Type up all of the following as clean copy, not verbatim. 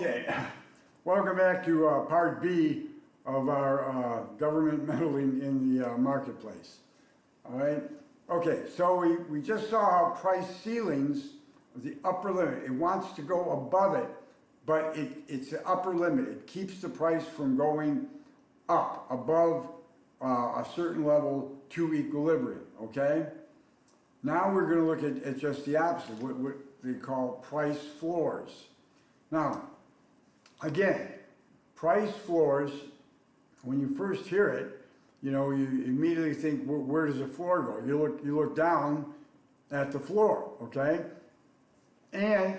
Okay, welcome back to part B of our government meddling in the marketplace. All right, okay, so we just saw how price ceilings, the upper limit, it wants to go above it, but it's the upper limit. It keeps the price from going up above a certain level to equilibrium, okay? Now we're going to look at just the opposite, what they call price floors. Now, again, price floors, when you first hear it, you know, you immediately think, where does the floor go? You look down at the floor, okay? And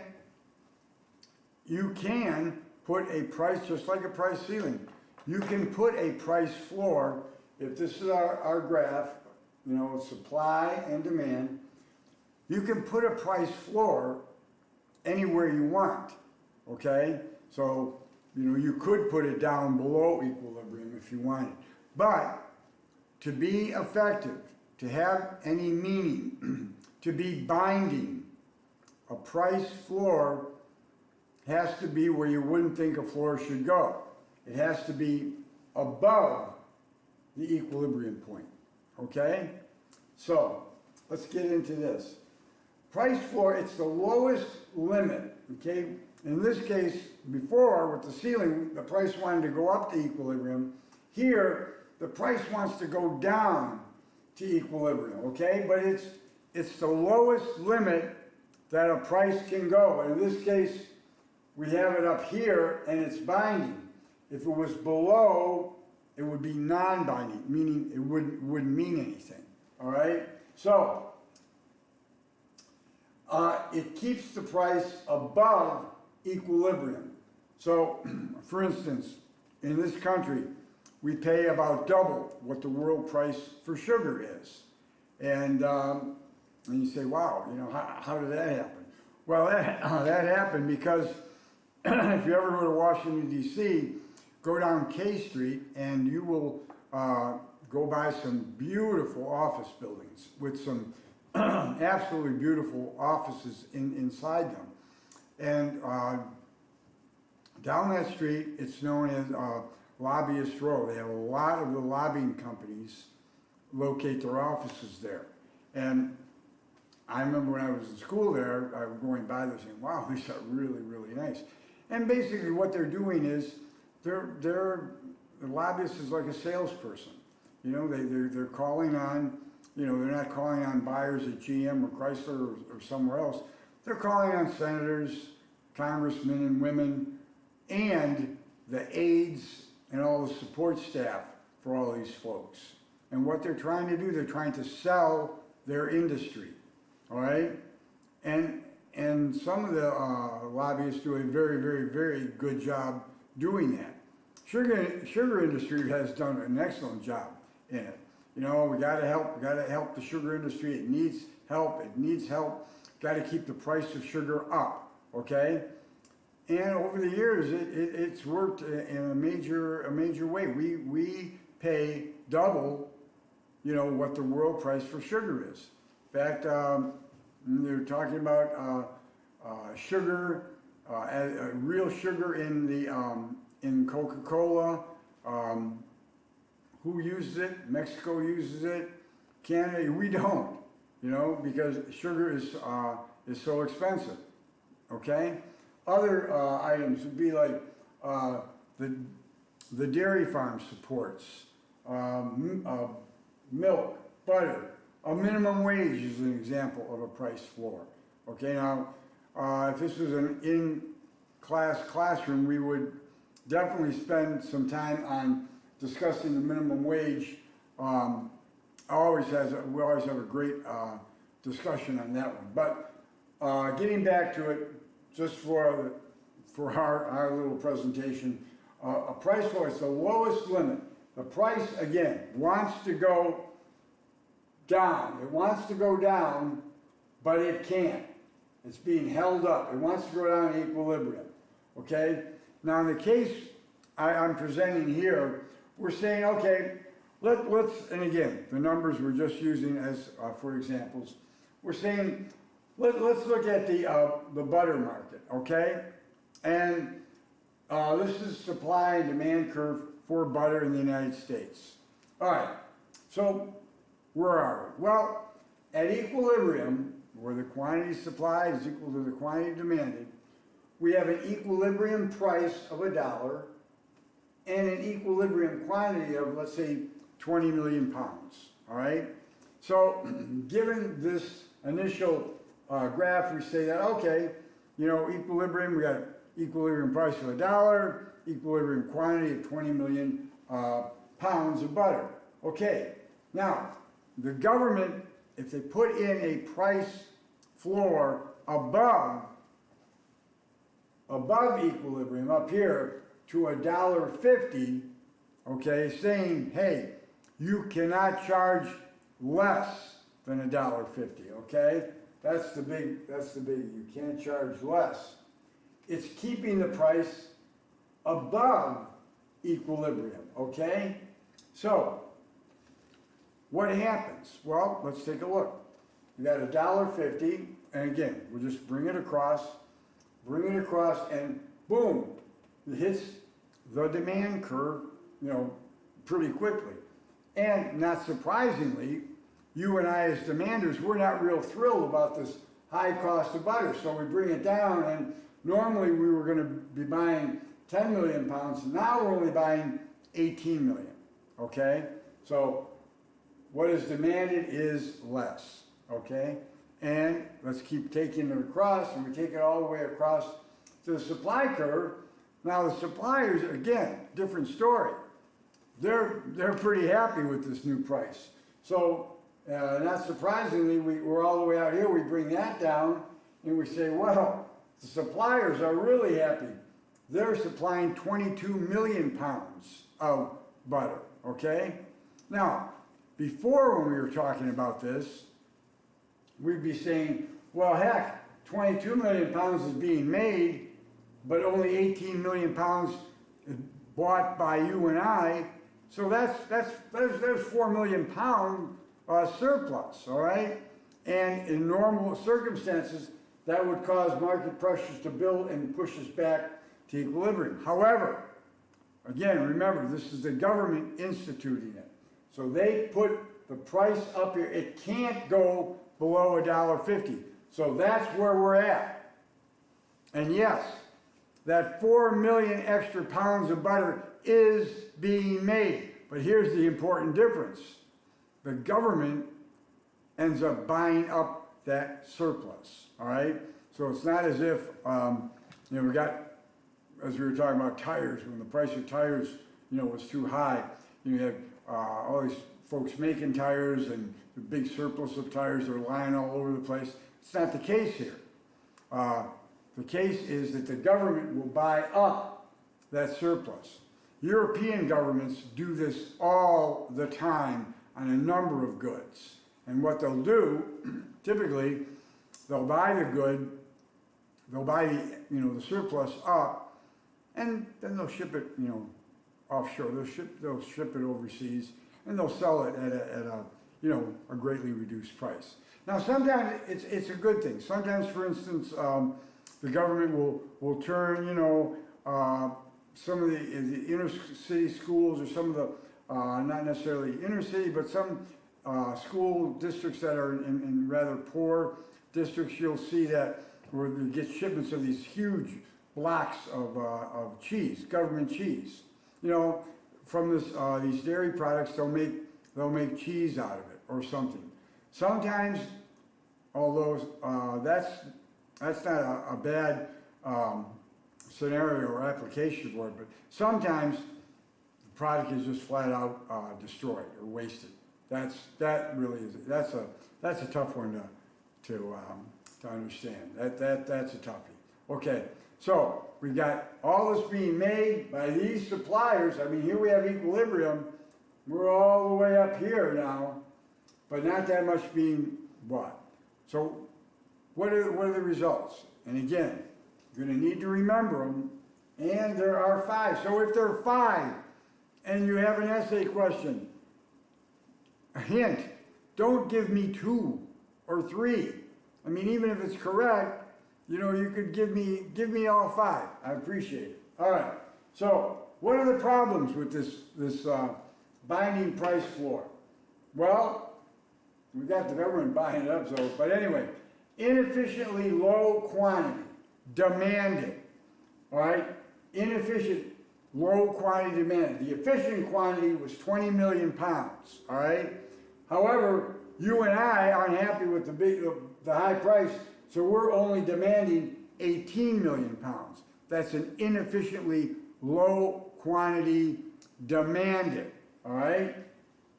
you can put a price, just like a price ceiling, you can put a price floor, if this is our graph, you know, supply and demand, you can put a price floor anywhere you want, okay? So, you know, you could put it down below equilibrium if you wanted. But to be effective, to have any meaning, to be binding, a price floor has to be where you wouldn't think a floor should go. It has to be above the equilibrium point, okay? So, let's get into this. Price floor, it's the lowest limit, okay? In this case, before, with the ceiling, the price wanted to go up to equilibrium. Here, the price wants to go down to equilibrium, okay? But it's the lowest limit that a price can go. In this case, we have it up here, and it's binding. If it was below, it would be non-binding, meaning it wouldn't mean anything, all right? So, it keeps the price above equilibrium. So, for instance, in this country, we pay about double what the world price for sugar is. And you say, wow, you know, how did that happen? Well, that happened because if you ever go to Washington, D.C., go down K Street and you will go by some beautiful office buildings with some absolutely beautiful offices inside them. And down that street, it's known as Lobbyist Row. They have a lot of the lobbying companies locate their offices there. And I remember when I was in school there, I was going by there saying, wow, these are really, really nice. And basically what they're doing is, the lobbyist is like a salesperson. You know, they're calling on, you know, they're not calling on buyers at GM or Chrysler or somewhere else. They're calling on senators, congressmen and women, and the aides and all the support staff for all these folks. And what they're trying to do, they're trying to sell their industry, all right? And some of the lobbyists do a very, very, very good job doing that. Sugar industry has done an excellent job in it. You know, we got to help the sugar industry. It needs help. Got to keep the price of sugar up, okay? And over the years, it's worked in a major way. We pay double, you know, what the world price for sugar is. In fact, they're talking about sugar, real sugar in Coca-Cola. Who uses it? Mexico uses it. Canada, we don't. You know, because sugar is so expensive. Okay. Other items would be like the dairy farm supports, milk, butter. A minimum wage is an example of a price floor. Okay, now if this was an in-class classroom, we would definitely spend some time on discussing the minimum wage. We always have a great discussion on that one. But getting back to it, just for our little presentation, a price floor is the lowest limit. The price, again, wants to go down. It wants to go down, but it can't. It's being held up. It wants to go down to equilibrium. Okay? Now, in the case I'm presenting here, we're saying, okay, let's, and again, the numbers we're just using as for examples. We're saying, let's look at the butter market, okay? And This is supply and demand curve for butter in the United States. All right, so where are we? Well, at equilibrium, where the quantity supplied is equal to the quantity demanded, we have an equilibrium price of $1 and an equilibrium quantity of, let's say, 20 million pounds, all right? So given this initial graph, we say that, okay, you know, equilibrium, we got equilibrium price of $1, equilibrium quantity of 20 million pounds of butter. Okay, now, the government, if they put in a price floor above equilibrium up here to $1.50, okay, saying, hey, you cannot charge less than $1.50, okay? That's the big, you can't charge less. It's keeping the price above equilibrium, okay? So, what happens? Well, let's take a look. You got $1.50, and again, we'll just bring it across, and boom, it hits the demand curve, you know, pretty quickly. And not surprisingly, you and I as demanders, we're not real thrilled about this high cost of butter, so we bring it down, and normally we were going to be buying 10 million pounds, now we're only buying 18 million, okay? So what is demanded is less, okay? And let's keep taking it across, and we take it all the way across to the supply curve. Now the suppliers, again, different story. They're pretty happy with this new price. So not surprisingly, we're all the way out here, we bring that down, and we say, well, the suppliers are really happy. They're supplying 22 million pounds of butter, okay? Now, before when we were talking about this, we'd be saying, well, heck, 22 million pounds is being made, but only 18 million pounds is bought by you and I, so there's 4 million pound surplus, all right? And in normal circumstances, that would cause market pressures to build and push us back to equilibrium. However, again, remember, this is the government instituting it. So they put the price up here. It can't go below $1.50. So that's where we're at. And yes, that 4 million extra pounds of butter is being made. But here's the important difference. The government ends up buying up that surplus, all right? So it's not as if, you know, we got, as we were talking about tires, when the price of tires, you know, was too high, you had all these folks making tires and the big surplus of tires are lying all over the place. It's not the case here. The case is that the government will buy up that surplus. European governments do this all the time on a number of goods. And what they'll do, typically, they'll buy the good, they'll buy the, you know, the surplus up, and then they'll ship it, you know, offshore. They'll ship it overseas, and they'll sell it at a you know, a greatly reduced price. Now, sometimes it's a good thing. Sometimes, for instance, the government will turn, you know, some of the inner city schools, or some of the not necessarily inner city, but some school districts that are in rather poor districts, you'll see that where they get shipments of these huge blocks of cheese, government cheese. You know, from this these dairy products, they'll make cheese out of it or something. Sometimes, although that's not a bad scenario or application for it, but sometimes the product is just flat out destroyed or wasted. That's a tough one to understand. That's a toughie. Okay, so we've got all this being made by these suppliers. I mean, here we have equilibrium. We're all the way up here now, but not that much being bought. So what are the results? And again, you're going to need to remember them, and there are 5. So if there are 5, and you have an essay question, a hint, don't give me 2 or 3. I mean, even if it's correct, you know, you could give me all 5. I appreciate it. All right, so what are the problems with this binding price floor? Well, we got the government buying it up, so, but anyway, inefficiently low quantity, demanded, all right? Inefficient, low quantity demanded. The efficient quantity was 20 million pounds, all right? However, you and I aren't happy with the high price, so we're only demanding 18 million pounds. That's an inefficiently low quantity demanded, all right?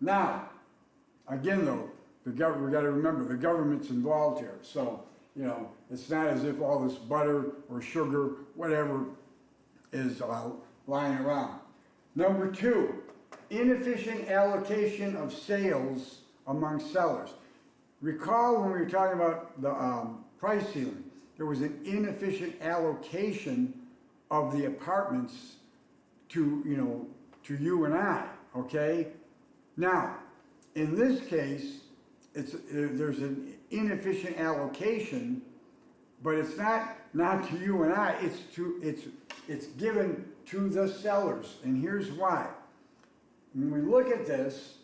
Now, again though, we got to remember the government's involved here. So, you know, it's not as if all this butter or sugar, whatever, is lying around. Number two, inefficient allocation of sales among sellers. Recall when we were talking about the price ceiling, there was an inefficient allocation of the apartments to, you know, to you and I, okay? Now, in this case, there's an inefficient allocation, but it's not to you and I, it's given to the sellers, and here's why. When we look at this,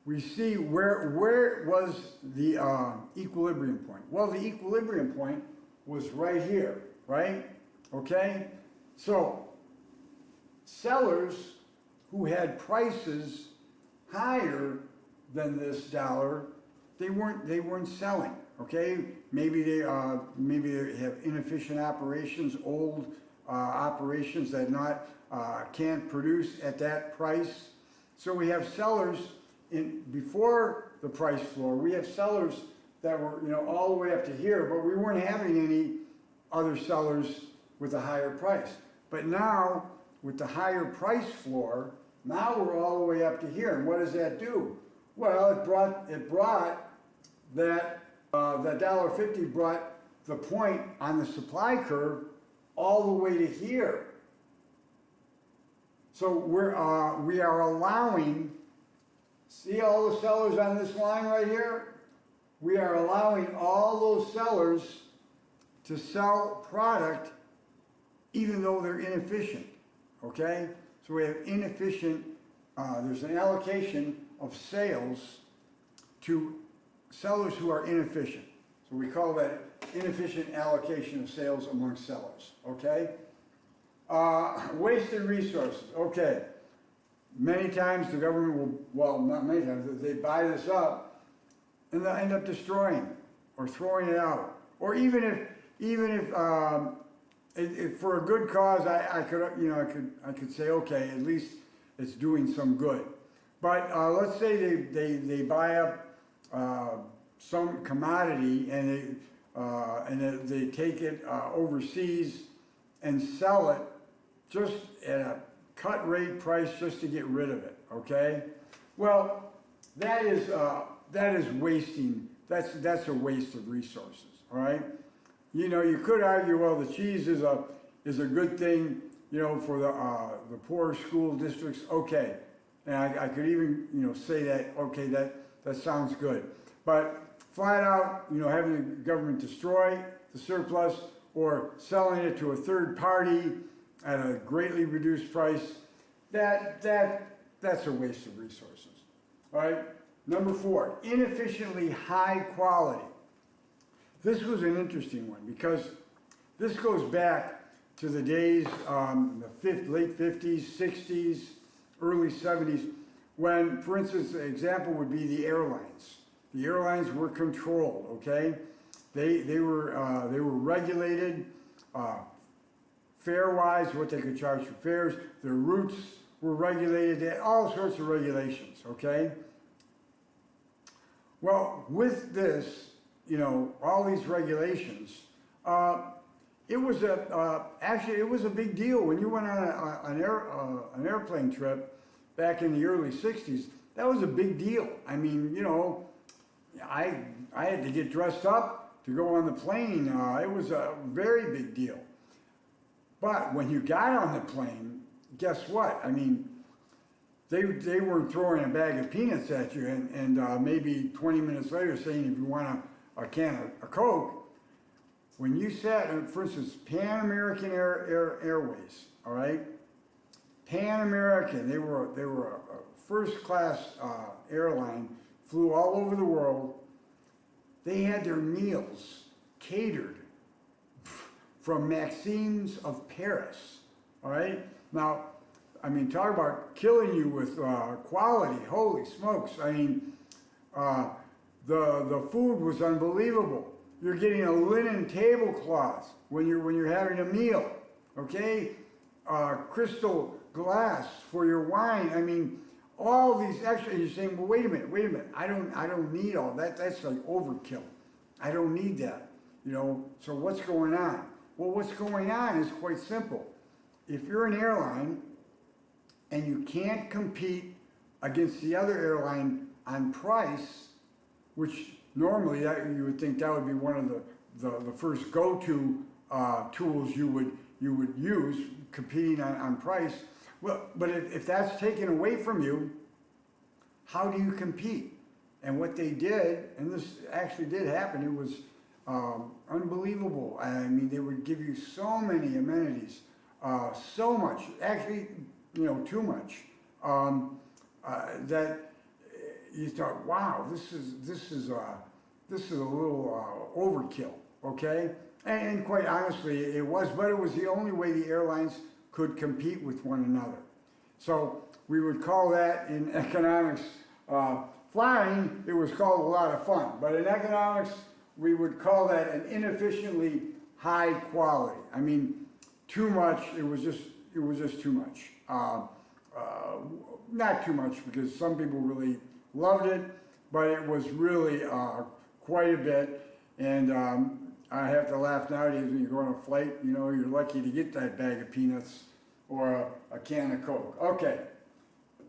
we see where was the equilibrium point. Well, the equilibrium point was right here, right? Okay? So, sellers who had prices higher than this dollar, they weren't selling, okay? Maybe they have inefficient operations, old operations that can't produce at that price. So we have sellers before the price floor, we have sellers that were, you know, all the way up to here, but we weren't having any other sellers with a higher price. But now, with the higher price floor, now we're all the way up to here. And what does that do? Well, it brought that $1.50 brought the point on the supply curve all the way to here. So we are allowing, see all the sellers on this line right here? We are allowing all those sellers to sell product even though they're inefficient, okay? So we have inefficient, there's an allocation of sales to sellers who are inefficient. So we call that inefficient allocation of sales among sellers, okay? Wasted resources, okay. Many times the government will, well, not many times, they buy this up and they'll end up destroying or throwing it out. Or even if for a good cause, I could say, okay, at least it's doing some good. But let's say they buy up some commodity and they take it overseas and sell it just at a cut rate price just to get rid of it. Okay, well that is wasting. That's a waste of resources. All right. You know, you could argue, well, the cheese is a good thing, you know, for the poor school districts. Okay, and I could even, you know, say that, okay, that sounds good. But flat out, you know, having the government destroy the surplus or selling it to a third party at a greatly reduced price, that's a waste of resources. All right. Number 4, inefficiently high quality. This was an interesting one because this goes back to the days, late 50s, 60s, early 70s, when, for instance, an example would be the airlines. The airlines were controlled, okay? They were regulated, fare-wise, what they could charge for fares. Their routes were regulated. They had all sorts of regulations, okay? Well, with this, you know, all these regulations, it was actually it was a big deal when you went on an airplane trip back in the early 60s. That was a big deal. I mean, you know, I had to get dressed up to go on the plane. It was a very big deal. But when you got on the plane, guess what? I mean, they weren't throwing a bag of peanuts at you and maybe 20 minutes later saying if you want a can of Coke. when you sat, for instance, Pan American Airways, all right? Pan American, they were a first class airline, flew all over the world. They had their meals catered from Maxime's of Paris, all right? Now, I mean, talk about killing you with quality, holy smokes. I mean, the food was unbelievable. You're getting a linen tablecloth when you're having a meal, okay? Crystal glass for your wine. I mean, all these extra. You're saying, well, wait a minute. I don't need all that. That's like overkill. I don't need that. You know. So what's going on? Well, what's going on is quite simple. If you're an airline and you can't compete against the other airline on price, which normally you would think that would be one of the first go-to tools you would use, competing on price. Well, but if that's taken away from you, how do you compete? And what they did, and this actually did happen, it was unbelievable. I mean, they would give you so many amenities, so much, actually, you know, too much, that you thought, wow, this is a little overkill, okay? And quite honestly, it was, but it was the only way the airlines could compete with one another. So we would call that in economics, flying, it was called a lot of fun, but in economics, we would call that an inefficiently high quality. I mean, too much, it was just too much. Not too much, because some people really loved it, but it was really quite a bit. And I have to laugh nowadays when you go on a flight, you know, you're lucky to get that bag of peanuts or a can of Coke. Okay.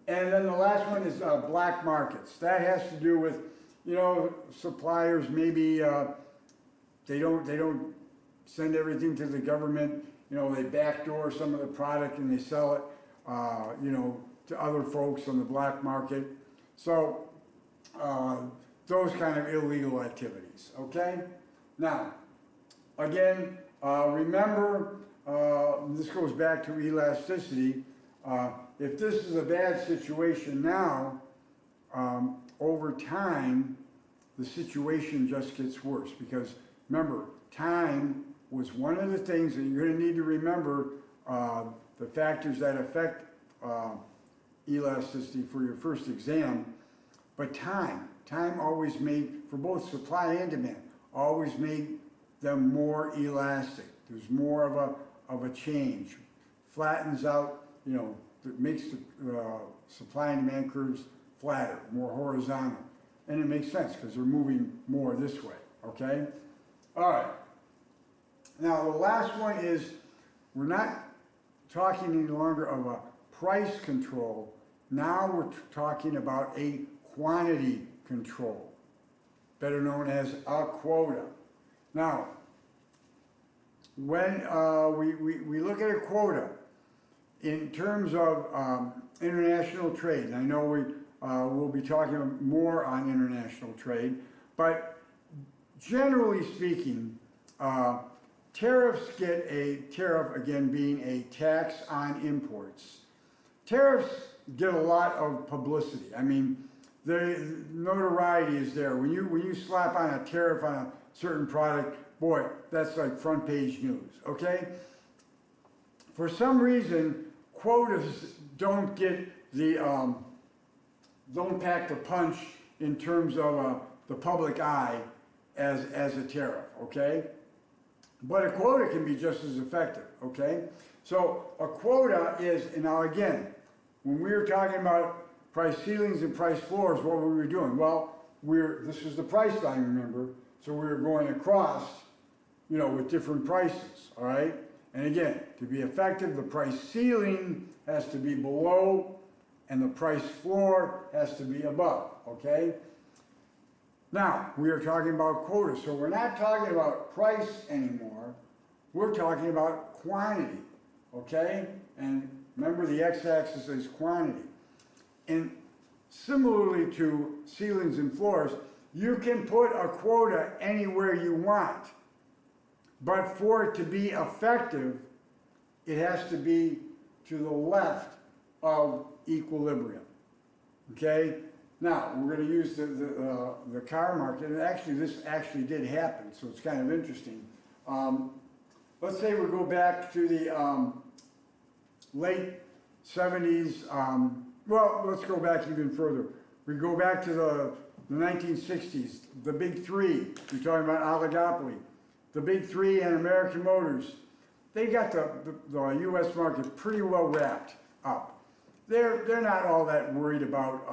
And then the last one is black markets. That has to do with, you know, suppliers maybe they don't send everything to the government. You know, they backdoor some of the product and they sell it, you know, to other folks on the black market. So those kind of illegal activities. Okay. Now, again, remember, this goes back to elasticity. If this is a bad situation now, over time, the situation just gets worse. Because remember, time was one of the things that you're going to need to remember, the factors that affect elasticity for your first exam. But time always made, for both supply and demand, always made them more elastic. There's more of a change. Flattens out, you know, it makes the supply and demand curves flatter, more horizontal. And it makes sense because they're moving more this way, okay? All right. Now the last one is, we're not talking any longer of a price control. Now we're talking about a quantity control, better known as a quota. Now, when we look at a quota in terms of international trade, and I know we'll be talking more on international trade, but generally speaking, tariffs get a tariff, again, being a tax on imports. Tariffs get a lot of publicity. I mean, the notoriety is there. When you slap on a tariff on a certain product, boy, that's like front page news, okay? For some reason, quotas don't get the, don't pack the punch in terms of the public eye as a tariff, okay? But a quota can be just as effective, okay? So a quota is, and now again, when we were talking about price ceilings and price floors, what were we doing? Well, this is the price line, remember? So we were going across, you know, with different prices, all right? And again, to be effective, the price ceiling has to be below and the price floor has to be above, okay? Now, we are talking about quotas, so we're not talking about price anymore. We're talking about quantity, okay? And remember, the x-axis is quantity. And similarly to ceilings and floors, you can put a quota anywhere you want. But for it to be effective, it has to be to the left of equilibrium. Okay? Now, we're going to use the car market, and actually this actually did happen, so it's kind of interesting. Let's say we go back to the late 70s, well, let's go back even further. We go back to the 1960s, the big three, we're talking about oligopoly. The big three and American Motors, they got the U.S. market pretty well wrapped up. They're not all that worried about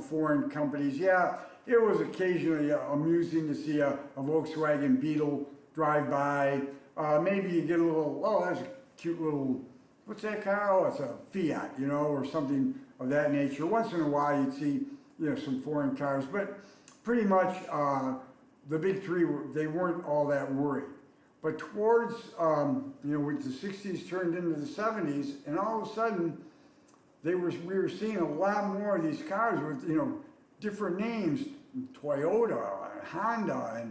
foreign companies. Yeah, it was occasionally amusing to see a Volkswagen Beetle drive by. Maybe you get a little, oh, that's a cute little, what's that car? Oh, it's a Fiat, or something of that nature. Once in a while you'd see some foreign cars, but pretty much the big three, they weren't all that worried. But towards, with the 60s turned into the 70s, and all of a sudden, we were seeing a lot more of these cars with, different names, Toyota, Honda,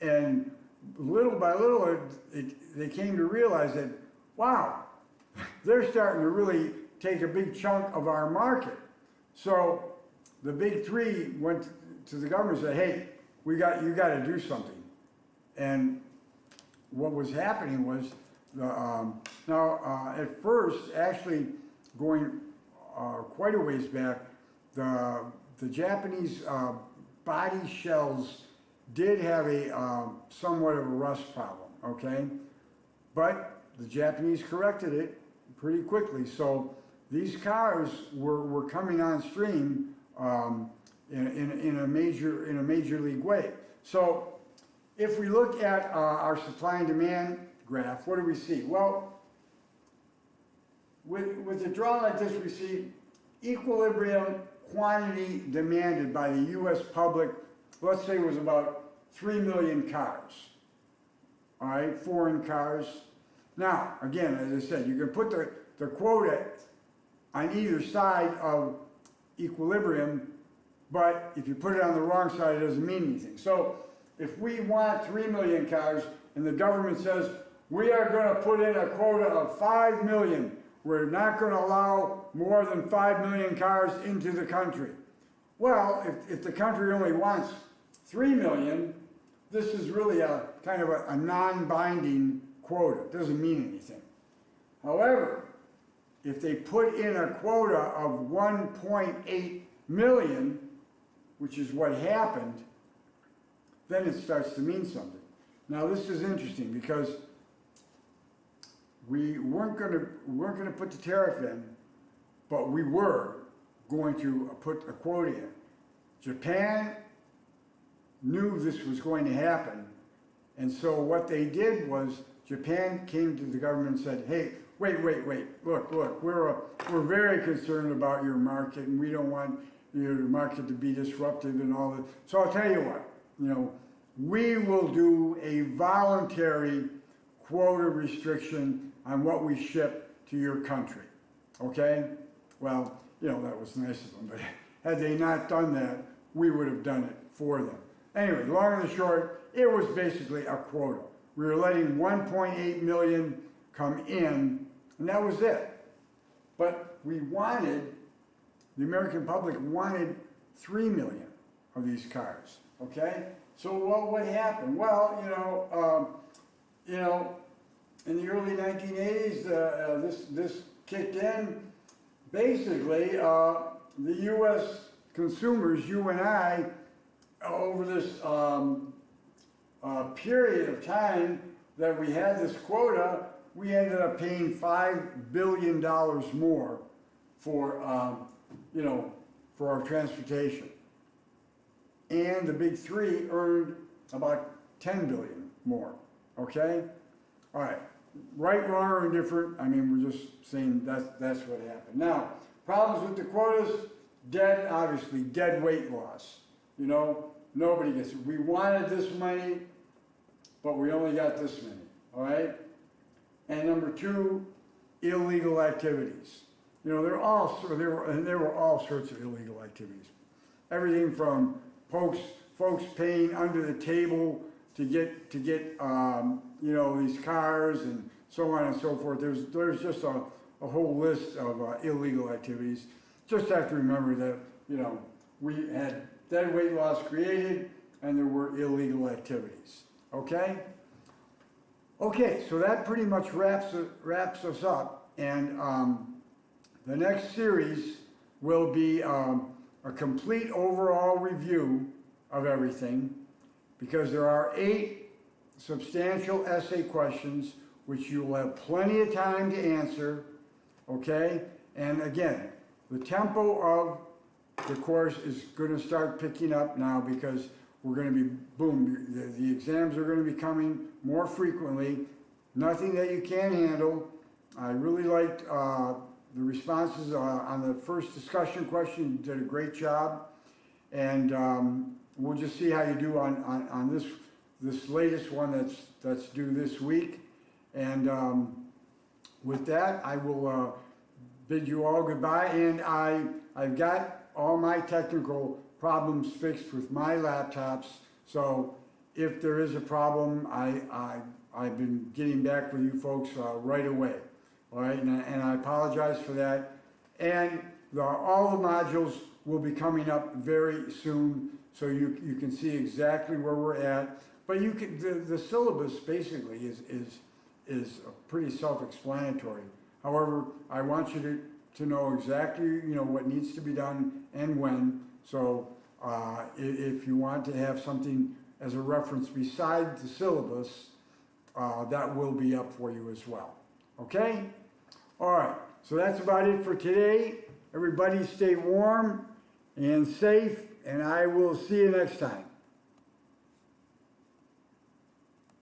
and little by little, they came to realize that, wow, they're starting to really take a big chunk of our market. So the big three went to the government and said, hey, you got to do something. And what was happening was, at first, actually going quite a ways back, the Japanese body shells did have a somewhat of a rust problem, okay? But the Japanese corrected it pretty quickly. So these cars were coming on stream in a major league way. So if we look at our supply and demand graph, what do we see? Well, with a draw like this, we see equilibrium quantity demanded by the U.S. public, let's say it was about 3 million cars, all right, foreign cars. Now, again, as I said, you can put the quota on either side of equilibrium, but if you put it on the wrong side, it doesn't mean anything. So if we want 3 million cars and the government says, we are going to put in a quota of 5 million, we're not going to allow more than 5 million cars into the country. Well, if the country only wants 3 million, this is really a kind of a non-binding quota. It doesn't mean anything. However, if they put in a quota of 1.8 million, which is what happened, then it starts to mean something. Now this is interesting because we weren't going to put the tariff in, but we were going to put a quota in. Japan knew this was going to happen, and so what they did was Japan came to the government and said, hey, wait, look, we're very concerned about your market, and we don't want your market to be disruptive and all that. So I'll tell you what, we will do a voluntary quota restriction on what we ship to your country, okay? Well, that was nice of them, but had they not done that, we would have done it for them. Anyway, long and short, it was basically a quota. We were letting 1.8 million come in, and that was it. But the American public wanted 3 million of these cars, okay? So what happened? Well, in the early 1980s, this kicked in. Basically, the U.S. consumers, you and I, over this period of time that we had this quota, we ended up paying $5 billion more for our transportation. And the big three earned about 10 billion more, okay? All right, right, wrong, or indifferent, we're just saying that's what happened. Now, problems with the quotas, obviously dead weight loss. Nobody gets it. We wanted this many, but we only got this many, all right? And number two, illegal activities. There were all sorts of illegal activities. Everything from folks paying under the table you know, these cars and so on and so forth. There's just a whole list of illegal activities. Just have to remember that, you know, we had dead weight loss created and there were illegal activities. Okay? Okay, so that pretty much wraps us up. And the next series will be a complete overall review of everything, because there are 8 substantial essay questions which you will have plenty of time to answer, okay? And again, the tempo of the course is going to start picking up now, because we're going to be, boom, the exams are going to be coming more frequently. Nothing that you can't handle. I really liked the responses on the first discussion question. You did a great job. And we'll just see how you do on this latest one that's due this week. And with that, I will bid you all goodbye. And I've got all my technical problems fixed with my laptops. So if there is a problem, I've been getting back with you folks right away. All right, and I apologize for that. And all the modules will be coming up very soon, so you can see exactly where we're at. But you can, the syllabus basically is pretty self-explanatory. However, I want you to know exactly, you know, what needs to be done and when. So if you want to have something as a reference beside the syllabus, that will be up for you as well. Okay? All right, so that's about it for today. Everybody stay warm and safe, and I will see you next time.